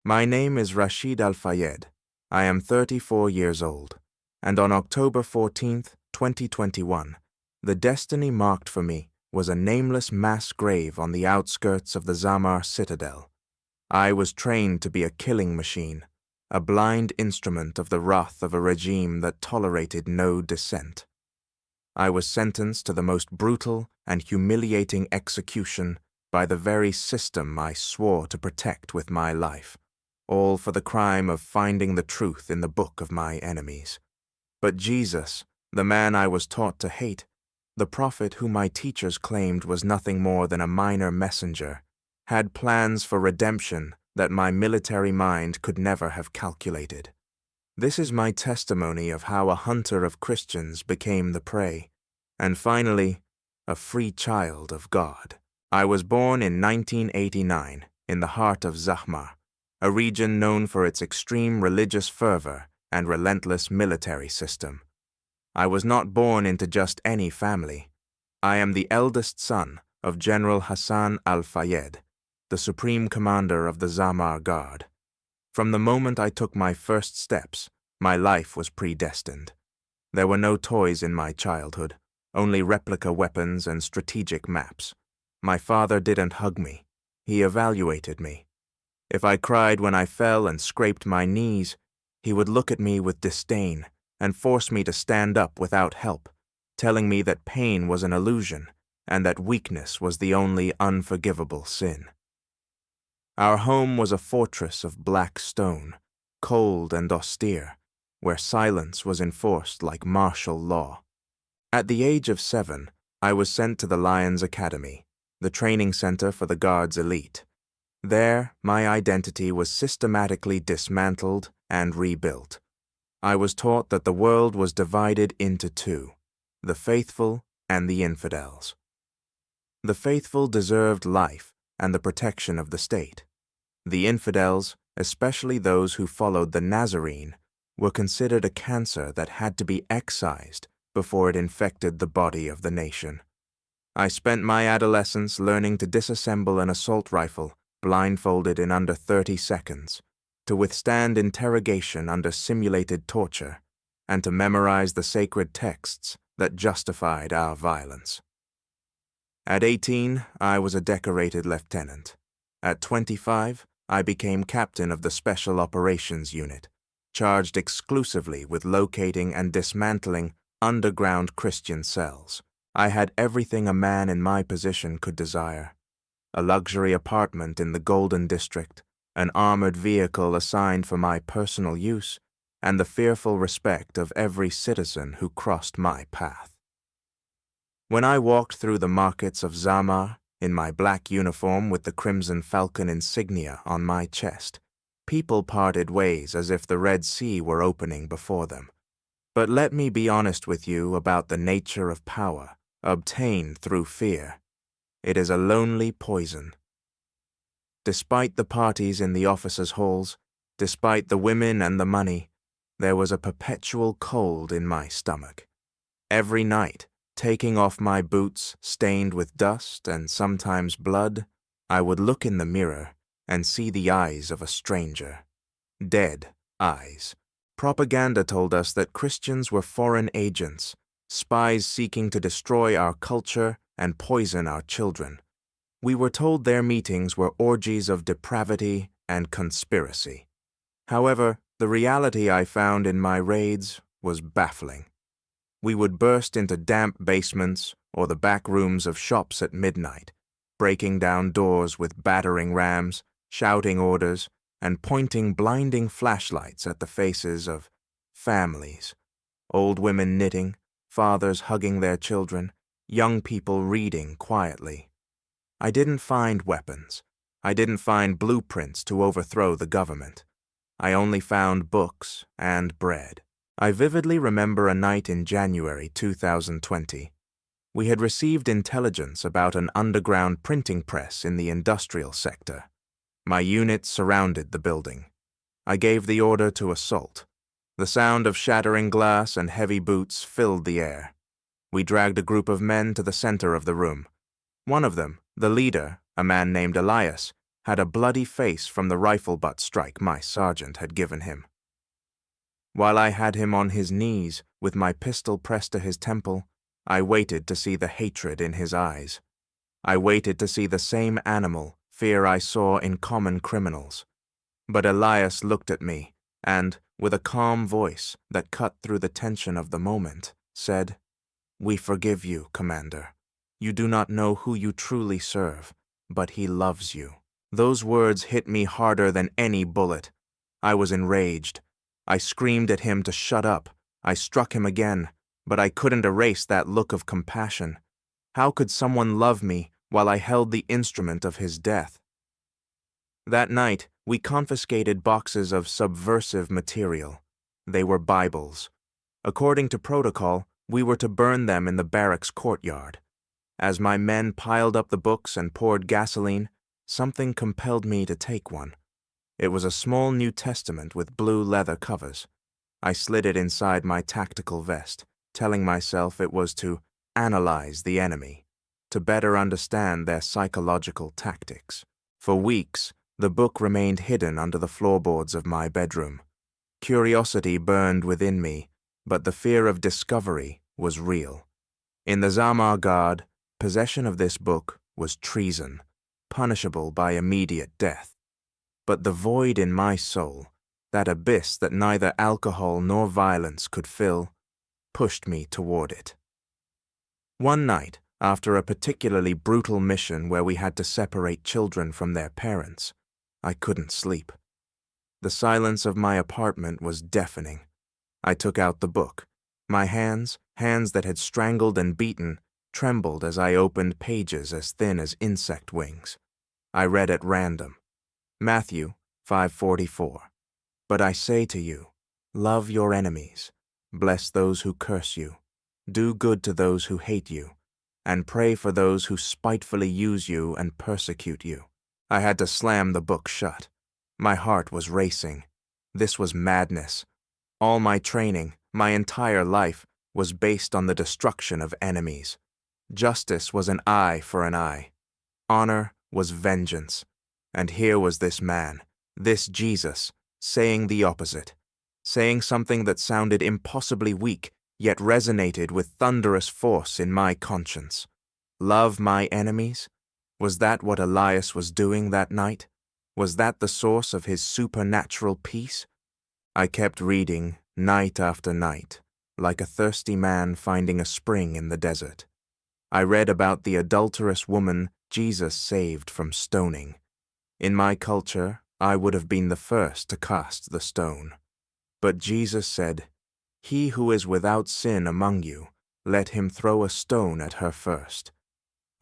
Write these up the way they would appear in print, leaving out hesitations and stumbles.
My name is Rashid Al-Fayed. I am 34 years old, and on October 14th, 2021, the destiny marked for me was a nameless mass grave on the outskirts of the Zahmar citadel. I was trained to be a killing machine, a blind instrument of the wrath of a regime that tolerated no dissent. I was sentenced to the most brutal and humiliating execution by the very system I swore to protect with my life, all for the crime of finding the truth in the book of my enemies. But Jesus, the man I was taught to hate, the prophet whom my teachers claimed was nothing more than a minor messenger, had plans for redemption that my military mind could never have calculated. This is my testimony of how a hunter of Christians became the prey, and finally, a free child of God. I was born in 1989 in the heart of Zahmar, a region known for its extreme religious fervor and relentless military system. I was not born into just any family. I am the eldest son of General Hassan Al-Fayed, the supreme commander of the Zahmar Guard. From the moment I took my first steps, my life was predestined. There were no toys in my childhood, only replica weapons and strategic maps. My father didn't hug me. He evaluated me. If I cried when I fell and scraped my knees, he would look at me with disdain and force me to stand up without help, telling me that pain was an illusion and that weakness was the only unforgivable sin. Our home was a fortress of black stone, cold and austere, where silence was enforced like martial law. At the age of 7, I was sent to the Lions Academy, the training center for the Guard's elite. There, my identity was systematically dismantled and rebuilt. I was taught that the world was divided into two, the faithful and the infidels. The faithful deserved life and the protection of the state. The infidels, especially those who followed the Nazarene, were considered a cancer that had to be excised before it infected the body of the nation. I spent my adolescence learning to disassemble an assault rifle blindfolded in under 30 seconds, to withstand interrogation under simulated torture, and to memorize the sacred texts that justified our violence. At 18, I was a decorated lieutenant. At 25, I became captain of the Special Operations Unit, charged exclusively with locating and dismantling underground Christian cells. I had everything a man in my position could desire: a luxury apartment in the Golden District, an armored vehicle assigned for my personal use, and the fearful respect of every citizen who crossed my path. When I walked through the markets of Zahmar, in my black uniform with the Crimson Falcon insignia on my chest, people parted ways as if the Red Sea were opening before them. But let me be honest with you about the nature of power obtained through fear. It is a lonely poison. Despite the parties in the officers' halls, despite the women and the money, there was a perpetual cold in my stomach. Every night, taking off my boots stained with dust and sometimes blood, I would look in the mirror and see the eyes of a stranger. Dead eyes. Propaganda told us that Christians were foreign agents, spies seeking to destroy our culture and poison our children. We were told their meetings were orgies of depravity and conspiracy. However, the reality I found in my raids was baffling. We would burst into damp basements or the back rooms of shops at midnight, breaking down doors with battering rams, shouting orders, and pointing blinding flashlights at the faces of families, old women knitting, fathers hugging their children, young people reading quietly. I didn't find weapons. I didn't find blueprints to overthrow the government. I only found books and bread. I vividly remember a night in January 2020. We had received intelligence about an underground printing press in the industrial sector. My unit surrounded the building. I gave the order to assault. The sound of shattering glass and heavy boots filled the air. We dragged a group of men to the center of the room. One of them, the leader, a man named Elias, had a bloody face from the rifle butt strike my sergeant had given him. While I had him on his knees, with my pistol pressed to his temple, I waited to see the hatred in his eyes. I waited to see the same animal fear I saw in common criminals. But Elias looked at me and, with a calm voice that cut through the tension of the moment, said, "We forgive you, Commander. You do not know who you truly serve, but he loves you." Those words hit me harder than any bullet. I was enraged. I screamed at him to shut up. I struck him again, but I couldn't erase that look of compassion. How could someone love me while I held the instrument of his death? That night, we confiscated boxes of subversive material. They were Bibles. According to protocol, we were to burn them in the barracks courtyard. As my men piled up the books and poured gasoline, something compelled me to take one. It was a small New Testament with blue leather covers. I slid it inside my tactical vest, telling myself it was to analyze the enemy, to better understand their psychological tactics. For weeks, the book remained hidden under the floorboards of my bedroom. Curiosity burned within me, but the fear of discovery was real. In the Zahmar Guard, possession of this book was treason, punishable by immediate death. But the void in my soul, that abyss that neither alcohol nor violence could fill, pushed me toward it. One night, after a particularly brutal mission where we had to separate children from their parents, I couldn't sleep. The silence of my apartment was deafening. I took out the book. My hands that had strangled and beaten, trembled as I opened pages as thin as insect wings. I read at random. Matthew 5:44. But I say to you, love your enemies, bless those who curse you, do good to those who hate you, and pray for those who spitefully use you and persecute you. I had to slam the book shut. My heart was racing. This was madness. All my training, my entire life, was based on the destruction of enemies. Justice was an eye for an eye. Honor was vengeance. And here was this man, this Jesus, saying the opposite, saying something that sounded impossibly weak, yet resonated with thunderous force in my conscience. Love my enemies? Was that what Elias was doing that night? Was that the source of his supernatural peace? I kept reading, night after night, like a thirsty man finding a spring in the desert. I read about the adulterous woman Jesus saved from stoning. In my culture, I would have been the first to cast the stone. But Jesus said, "He who is without sin among you, let him throw a stone at her first."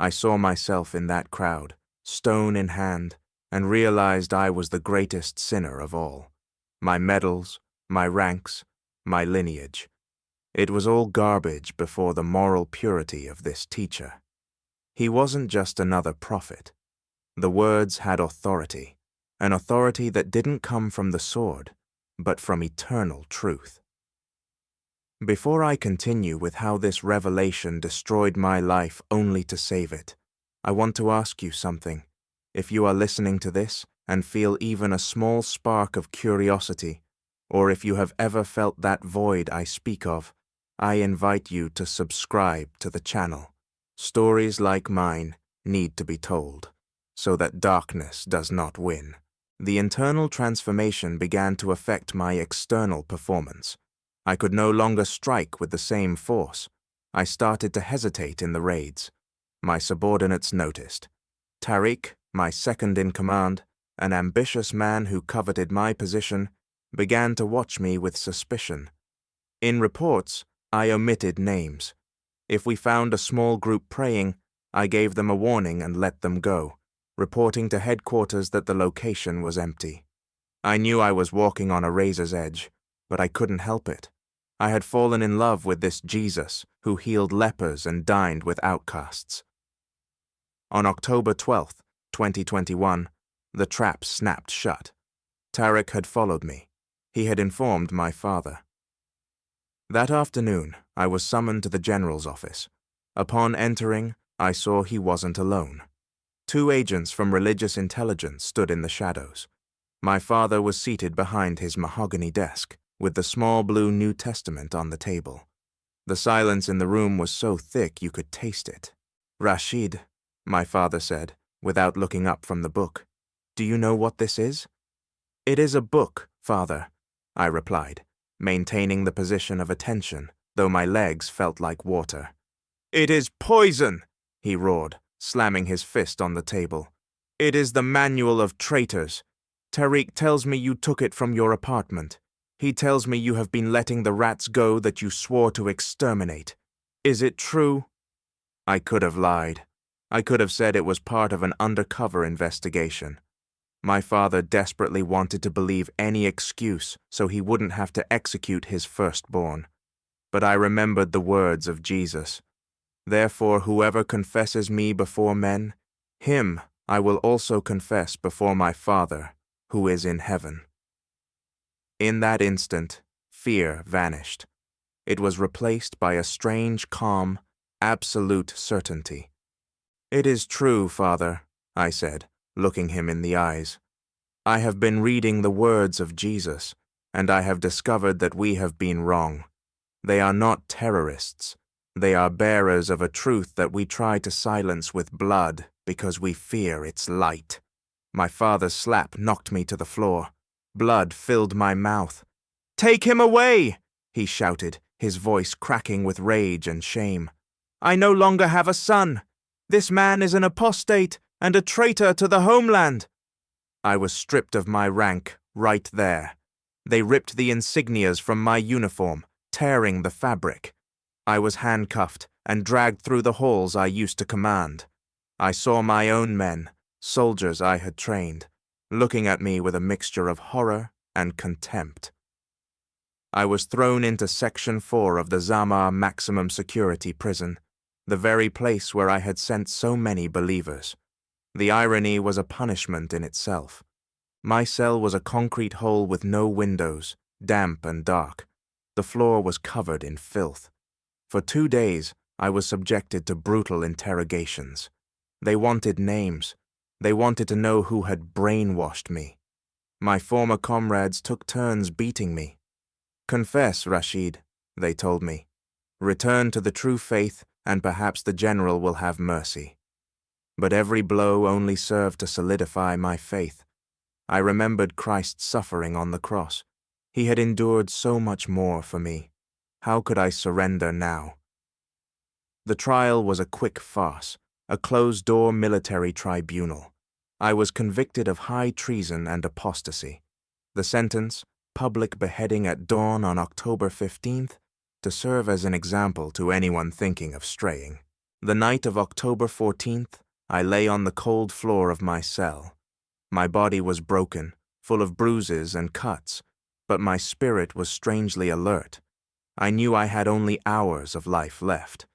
I saw myself in that crowd, stone in hand, and realized I was the greatest sinner of all. My medals, my ranks, my lineage. It was all garbage before the moral purity of this teacher. He wasn't just another prophet. The words had authority, an authority that didn't come from the sword, but from eternal truth. Before I continue with how this revelation destroyed my life only to save it, I want to ask you something. If you are listening to this and feel even a small spark of curiosity, or if you have ever felt that void I speak of, I invite you to subscribe to the channel. Stories like mine need to be told, so that darkness does not win. The internal transformation began to affect my external performance. I could no longer strike with the same force. I started to hesitate in the raids. My subordinates noticed. Tariq, my second in command, an ambitious man who coveted my position, began to watch me with suspicion. In reports, I omitted names. If we found a small group praying, I gave them a warning and let them go, reporting to headquarters that the location was empty. I knew I was walking on a razor's edge, but I couldn't help it. I had fallen in love with this Jesus who healed lepers and dined with outcasts. On October 12th, 2021, the trap snapped shut. Tariq had followed me. He had informed my father. That afternoon, I was summoned to the general's office. Upon entering, I saw he wasn't alone. 2 agents from religious intelligence stood in the shadows. My father was seated behind his mahogany desk, with the small blue New Testament on the table. The silence in the room was so thick you could taste it. "Rashid," my father said, without looking up from the book, "do you know what this is?" "It is a book, father," I replied, maintaining the position of attention, though my legs felt like water. "It is poison," he roared, slamming his fist on the table. "It is the manual of traitors. Tariq tells me you took it from your apartment. He tells me you have been letting the rats go that you swore to exterminate. Is it true?" I could have lied. I could have said it was part of an undercover investigation. My father desperately wanted to believe any excuse so he wouldn't have to execute his firstborn. But I remembered the words of Jesus. "Therefore whoever confesses me before men, him I will also confess before my Father, who is in heaven." In that instant, fear vanished. It was replaced by a strange, calm, absolute certainty. "It is true, Father," I said, looking him in the eyes. "I have been reading the words of Jesus, and I have discovered that we have been wrong. They are not terrorists. They are bearers of a truth that we try to silence with blood because we fear its light." My father's slap knocked me to the floor. Blood filled my mouth. "Take him away!" he shouted, his voice cracking with rage and shame. "I no longer have a son. This man is an apostate and a traitor to the homeland." I was stripped of my rank right there. They ripped the insignias from my uniform, tearing the fabric. I was handcuffed and dragged through the halls I used to command. I saw my own men, soldiers I had trained, looking at me with a mixture of horror and contempt. I was thrown into Section 4 of the Zahmar maximum security prison, the very place where I had sent so many believers. The irony was a punishment in itself. My cell was a concrete hole with no windows, damp and dark. The floor was covered in filth. For 2 days, I was subjected to brutal interrogations. They wanted names. They wanted to know who had brainwashed me. My former comrades took turns beating me. "Confess, Rashid," they told me. "Return to the true faith, and perhaps the general will have mercy." But every blow only served to solidify my faith. I remembered Christ's suffering on the cross. He had endured so much more for me. How could I surrender now? The trial was a quick farce, a closed-door military tribunal. I was convicted of high treason and apostasy. The sentence, public beheading at dawn on October 15th, to serve as an example to anyone thinking of straying. The night of October 14th, I lay on the cold floor of my cell. My body was broken, full of bruises and cuts, but my spirit was strangely alert. I knew I had only hours of life left.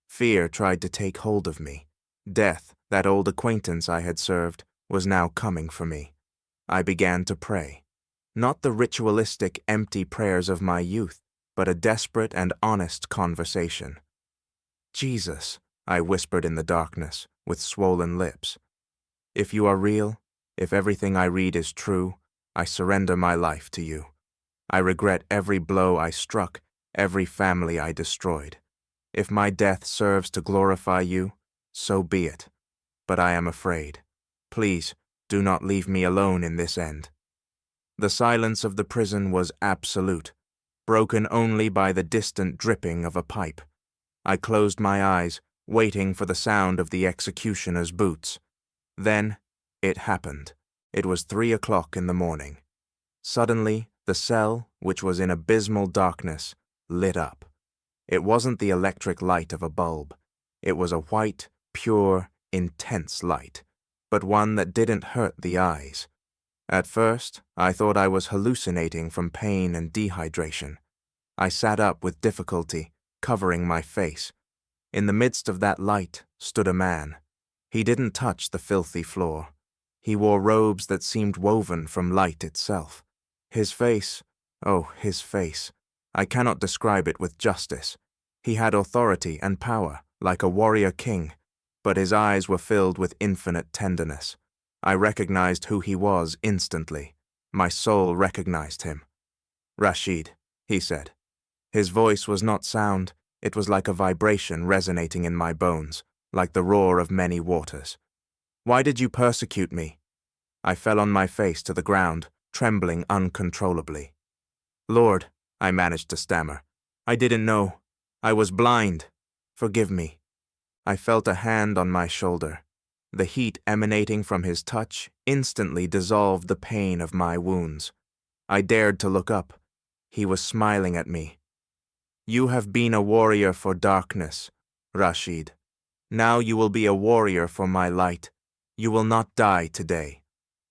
Fear tried to take hold of me. Death, that old acquaintance I had served, was now coming for me. I began to pray. Not the ritualistic, empty prayers of my youth, but a desperate and honest conversation. "Jesus," I whispered in the darkness, with swollen lips. "If you are real, if everything I read is true, I surrender my life to you. I regret every blow I struck, every family I destroyed. If my death serves to glorify you, so be it. But I am afraid. Please, do not leave me alone in this end." The silence of the prison was absolute, broken only by the distant dripping of a pipe. I closed my eyes, waiting for the sound of the executioner's boots. Then, it happened. It was 3 o'clock in the morning. Suddenly, the cell, which was in abysmal darkness, lit up. It wasn't the electric light of a bulb. It was a white, pure, intense light, but one that didn't hurt the eyes. At first, I thought I was hallucinating from pain and dehydration. I sat up with difficulty, covering my face. In the midst of that light stood a man. He didn't touch the filthy floor. He wore robes that seemed woven from light itself. His face, oh, his face. I cannot describe it with justice. He had authority and power, like a warrior king, but his eyes were filled with infinite tenderness. I recognized who he was instantly. My soul recognized him. "Rashid," he said. His voice was not sound, it was like a vibration resonating in my bones, like the roar of many waters. "Why did you persecute me?" I fell on my face to the ground, trembling uncontrollably. "Lord," I managed to stammer, "I didn't know. I was blind. Forgive me." I felt a hand on my shoulder. The heat emanating from his touch instantly dissolved the pain of my wounds. I dared to look up. He was smiling at me. "You have been a warrior for darkness, Rashid. Now you will be a warrior for my light. You will not die today.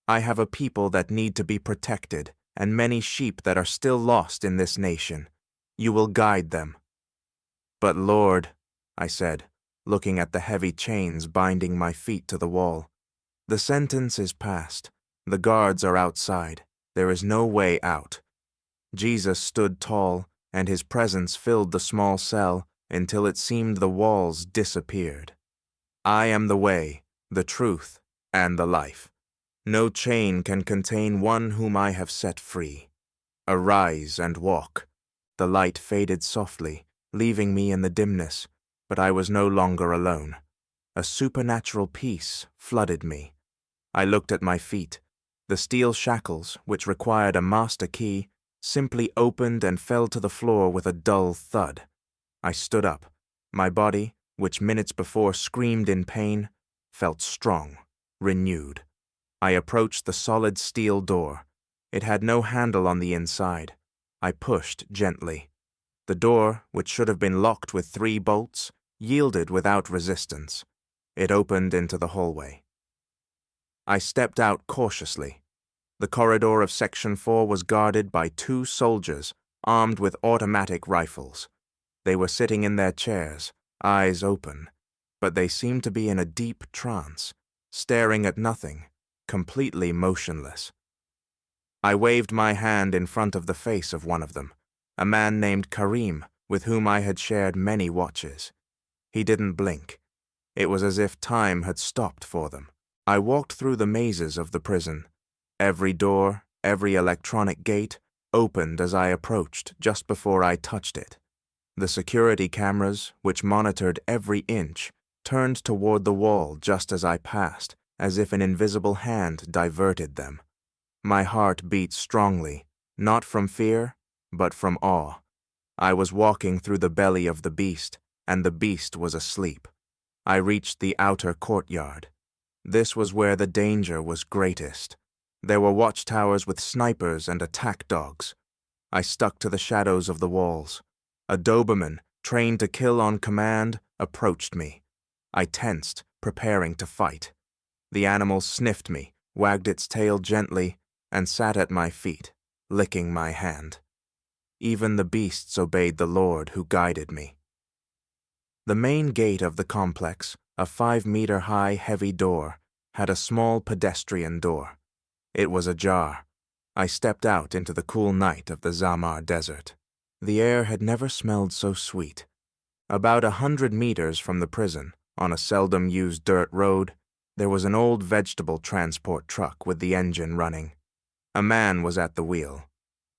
I have a people that need to be protected, and many sheep that are still lost in this nation. You will guide them." "But Lord," I said, looking at the heavy chains binding my feet to the wall, "the sentence is passed. The guards are outside. There is no way out." Jesus stood tall, and his presence filled the small cell until it seemed the walls disappeared. "I am the way, the truth, and the life. No chain can contain one whom I have set free. Arise and walk." The light faded softly, leaving me in the dimness, but I was no longer alone. A supernatural peace flooded me. I looked at my feet. The steel shackles, which required a master key, simply opened and fell to the floor with a dull thud. I stood up. My body, which minutes before screamed in pain, felt strong, renewed. I approached the solid steel door. It had no handle on the inside. I pushed gently. The door, which should have been locked with 3 bolts, yielded without resistance. It opened into the hallway. I stepped out cautiously. The corridor of Section 4 was guarded by 2 soldiers armed with automatic rifles. They were sitting in their chairs, eyes open, but they seemed to be in a deep trance, staring at nothing, completely motionless. I waved my hand in front of the face of one of them, a man named Karim, with whom I had shared many watches. He didn't blink. It was as if time had stopped for them. I walked through the mazes of the prison. Every door, every electronic gate, opened as I approached just before I touched it. The security cameras, which monitored every inch, turned toward the wall just as I passed, as if an invisible hand diverted them. My heart beat strongly, not from fear, but from awe. I was walking through the belly of the beast, and the beast was asleep. I reached the outer courtyard. This was where the danger was greatest. There were watchtowers with snipers and attack dogs. I stuck to the shadows of the walls. A Doberman, trained to kill on command, approached me. I tensed, preparing to fight. The animal sniffed me, wagged its tail gently, and sat at my feet, licking my hand. Even the beasts obeyed the Lord who guided me. The main gate of the complex, a 5-meter-high heavy door, had a small pedestrian door. It was ajar. I stepped out into the cool night of the Zahmar Desert. The air had never smelled so sweet. About 100 meters from the prison, on a seldom-used dirt road, there was an old vegetable transport truck with the engine running. A man was at the wheel.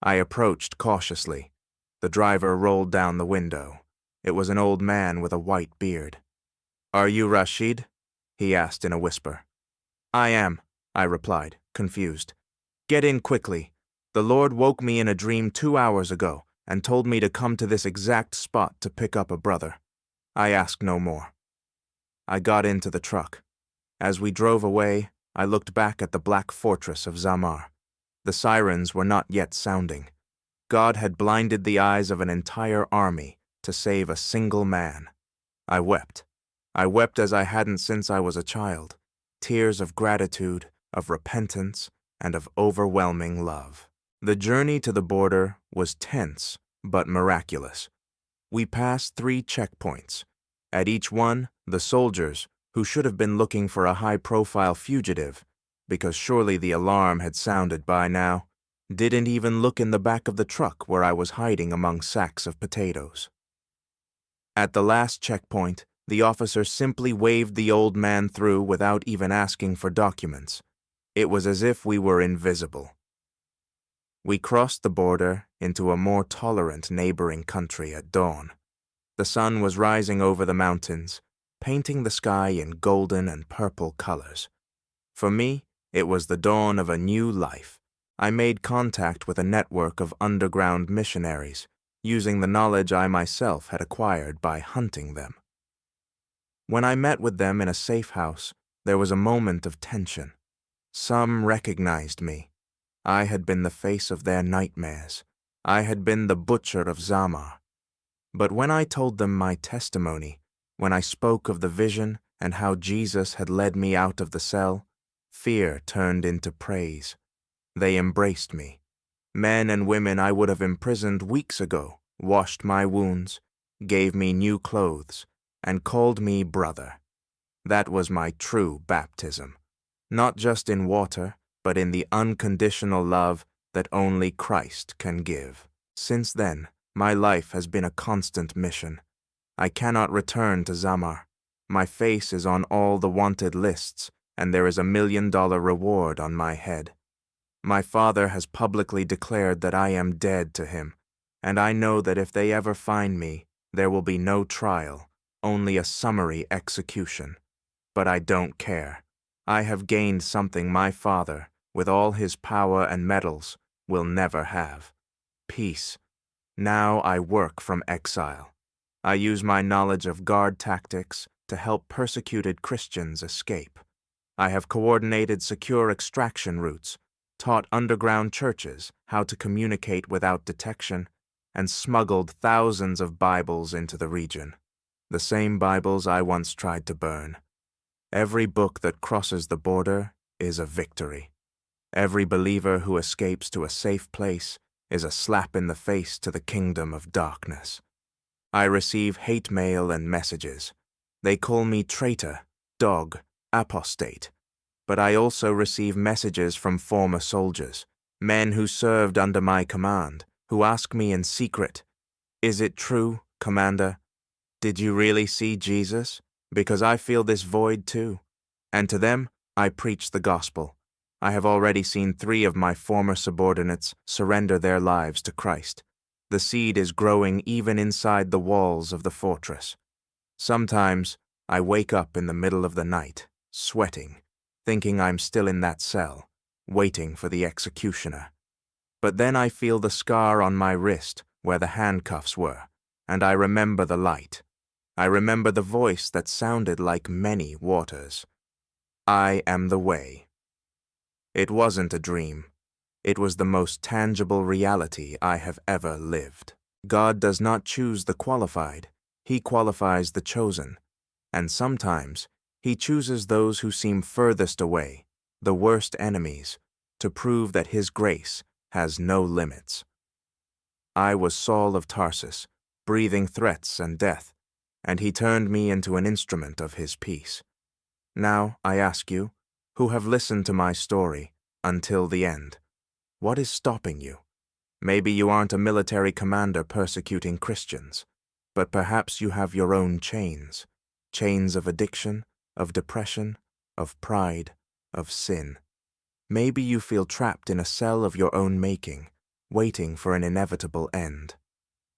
I approached cautiously. The driver rolled down the window. It was an old man with a white beard. "Are you Rashid?" he asked in a whisper. "I am," I replied, confused. "Get in quickly. The Lord woke me in a dream 2 hours ago and told me to come to this exact spot to pick up a brother." I asked no more. I got into the truck. As we drove away, I looked back at the black fortress of Zahmar. The sirens were not yet sounding. God had blinded the eyes of an entire army to save a single man. I wept. I wept as I hadn't since I was a child. Tears of gratitude, of repentance, and of overwhelming love. The journey to the border was tense, but miraculous. We passed 3 checkpoints. At each one, the soldiers, who should have been looking for a high-profile fugitive, because surely the alarm had sounded by now, didn't even look in the back of the truck where I was hiding among sacks of potatoes. At the last checkpoint, The officer simply waved the old man through without even asking for documents. It was as if we were invisible. We crossed the border into a more tolerant neighboring country at dawn. The sun was rising over the mountains, painting the sky in golden and purple colors. For me, it was the dawn of a new life. I made contact with a network of underground missionaries, using the knowledge I myself had acquired by hunting them. When I met with them in a safe house, there was a moment of tension. Some recognized me. I had been the face of their nightmares. I had been the butcher of Zahmar. But when I told them my testimony, when I spoke of the vision and how Jesus had led me out of the cell, fear turned into praise. They embraced me. Men and women I would have imprisoned weeks ago washed my wounds, gave me new clothes, and called me brother. That was my true baptism, not just in water, but in the unconditional love that only Christ can give. Since then, my life has been a constant mission. I cannot return to Zahmar. My face is on all the wanted lists, and there is $1 million reward on my head. My father has publicly declared that I am dead to him, and I know that if they ever find me, there will be no trial, only a summary execution. But I don't care. I have gained something my father, with all his power and medals, will never have. Peace. Now I work from exile. I use my knowledge of guard tactics to help persecuted Christians escape. I have coordinated secure extraction routes, taught underground churches how to communicate without detection, and smuggled thousands of Bibles into the region. The same Bibles I once tried to burn. Every book that crosses the border is a victory. Every believer who escapes to a safe place is a slap in the face to the kingdom of darkness. I receive hate mail and messages. They call me traitor, dog, apostate. But I also receive messages from former soldiers, men who served under my command, who ask me in secret, "Is it true, Commander? Did you really see Jesus? Because I feel this void too." And to them, I preach the gospel. I have already seen 3 of my former subordinates surrender their lives to Christ. The seed is growing even inside the walls of the fortress. Sometimes, I wake up in the middle of the night, sweating, thinking I'm still in that cell, waiting for the executioner. But then I feel the scar on my wrist where the handcuffs were, and I remember the light. I remember the voice that sounded like many waters. I am the way. It wasn't a dream. It was the most tangible reality I have ever lived. God does not choose the qualified. He qualifies the chosen. And sometimes, He chooses those who seem furthest away, the worst enemies, to prove that His grace has no limits. I was Saul of Tarsus, breathing threats and death, and He turned me into an instrument of His peace. Now, I ask you, who have listened to my story until the end, what is stopping you? Maybe you aren't a military commander persecuting Christians, but perhaps you have your own chains, chains of addiction, of depression, of pride, of sin. Maybe you feel trapped in a cell of your own making, waiting for an inevitable end.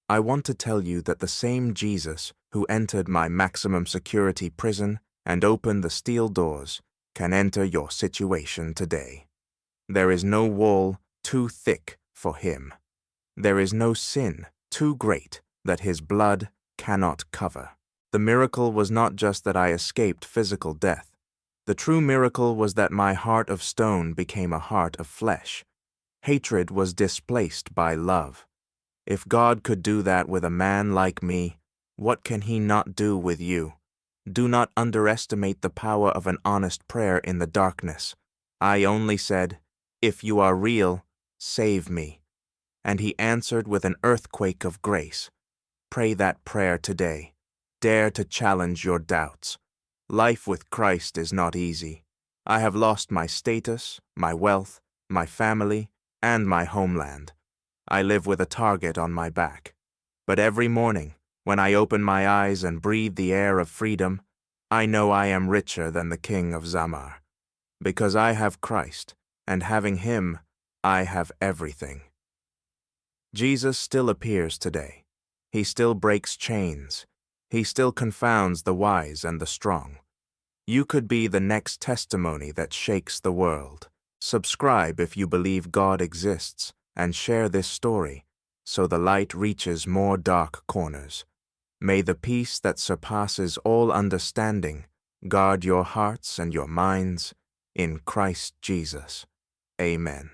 I want to tell you that the same Jesus who entered my maximum security prison and opened the steel doors can enter your situation today. There is no wall too thick for Him. There is no sin too great that His blood cannot cover. The miracle was not just that I escaped physical death. The true miracle was that my heart of stone became a heart of flesh. Hatred was displaced by love. If God could do that with a man like me, what can He not do with you? Do not underestimate the power of an honest prayer in the darkness. I only said, "If you are real, save me." And He answered with an earthquake of grace. Pray that prayer today. Dare to challenge your doubts. Life with Christ is not easy. I have lost my status, my wealth, my family, and my homeland. I live with a target on my back. But every morning, When I open my eyes and breathe the air of freedom, I know I am richer than the king of Zahmar. Because I have Christ, and having him, I have everything. Jesus still appears today. He still breaks chains. He still confounds the wise and the strong. You could be the next testimony that shakes the world. Subscribe if you believe God exists, and share this story so the light reaches more dark corners. May the peace that surpasses all understanding guard your hearts and your minds in Christ Jesus. Amen.